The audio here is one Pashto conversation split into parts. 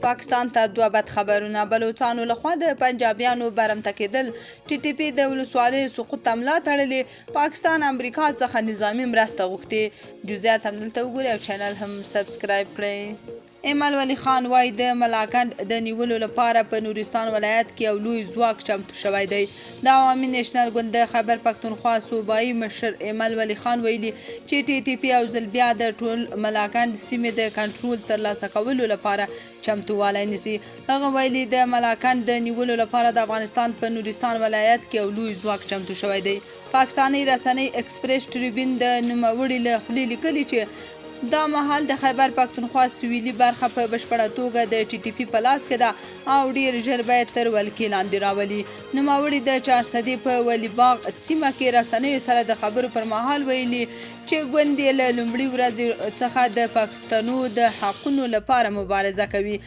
پاکستان ته دوه بد خبرونه. بلوچستانو لخوا د پنجابیانو برمته کېدل. ټي ټي پي د ولسوالیو سقوط ته ملا تړلې. پاکستان امریکا څخه نظامي مرسته غوښتې. جزئیات همدلته وګورئ او چینل هم سبسکرایب کړئ. ایمل ولی خان وایي د ملاکنډ د نیولو لپاره په نورستان ولایت کې یو لوی ځواک چمتو شوی دی. د عوامي نیشنل ګوند د خیبر پښتونخوا صوبایي مشر ایمل ولی خان ویلي چې ټي ټي پي یو ځل بیا د ټول ملاکنډ سیمې د کنټرول ترلاسه کولو لپاره چمتووالی نیسي. هغه ویلي د ملاکنډ د نیولو لپاره د افغانستان په نورستان ولایت کې یو لوی ځواک چمتو شوی دی. پاکستاني رسنۍ ایکسپریس ټریبیون د نوموړي له خولې لیکلي چې دا مهال د خیبر پښتونخوا سویلي برخه په بشپړه توګه د ټي ټي پي په لاس کې ده او ډیر ژر باید تر ولکې لاندې راولي. نوموړي د چارسدې په ولی باغ سیمه کې رسنیو سره د خبرو پر مهال ویلي چې ګوند یې له لومړۍ ورځې څخه د پښتنو د حقونو لپاره مبارزه کوي.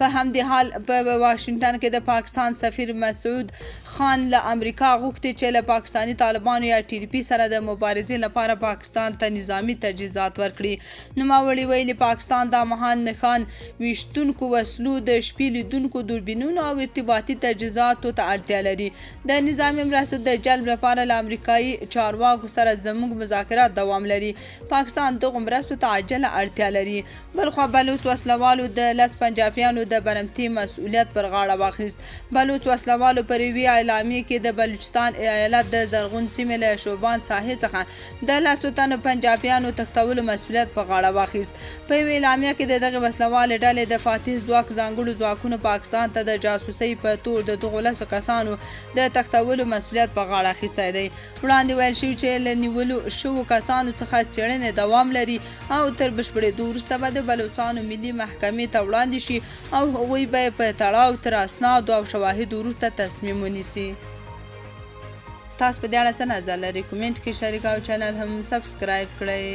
په همدې حال په واشنگټن کې د پاکستان سفیر مسعود خان له امریکا غوښتي چې له پاکستاني طالبانو یا ټي ټي پي سره د مبارزې لپاره پاکستان ته نظامی تجهیزات ورکړي. نوموړي ویلي پاکستان د مهان نښان ویشتونکو وسلو د شپې لیدونکو دوربینونو او ارتباطي تجهیزاتو ته اړتیا لري. د نظامي مرستو د جلب لپاره له امریکایي چارواکو سره زموږ مذاکرات دوام لري. پاکستان دغو مرستو ته عاجله اړتیا لري. بلخوا بلوچ وسلوالو د لس پنجابیانو د برمتي مسؤلیت پر غاړه واخیست. بلوچ وسلوالو پر یوې اعلامیې کې د بلوچستان ایالت د زرغون سیمې له شوبان ساحې څخه د لسو تنو پنجابیانو تښتولو مسؤلیت په غاړه واخیست. په یوې اعلامیه کې د دغې وسلوالې ډلې د فاتح ځواک ځانګړو ځواکونو پاکستان ته د جاسوسۍ په تور د دغو لسو کسانو د تښتولو مسؤلیت په غاړه اخیستی دی. وړاندې ویل شوي چې له نیولو شوو کسانو څخه څېړنې دوام لري او تر بشپړېدو وروسته به د بلوچستانو ملي محکمې ته وړاندې شي او هغوی به په تړاو تر اسنادو او شواهدو وروسته تصمیم ونیسي. تاسو په دې اړه څه نظر لرئ؟ کومنټ کې شریک او چینل هم سبسکرایب کړئ.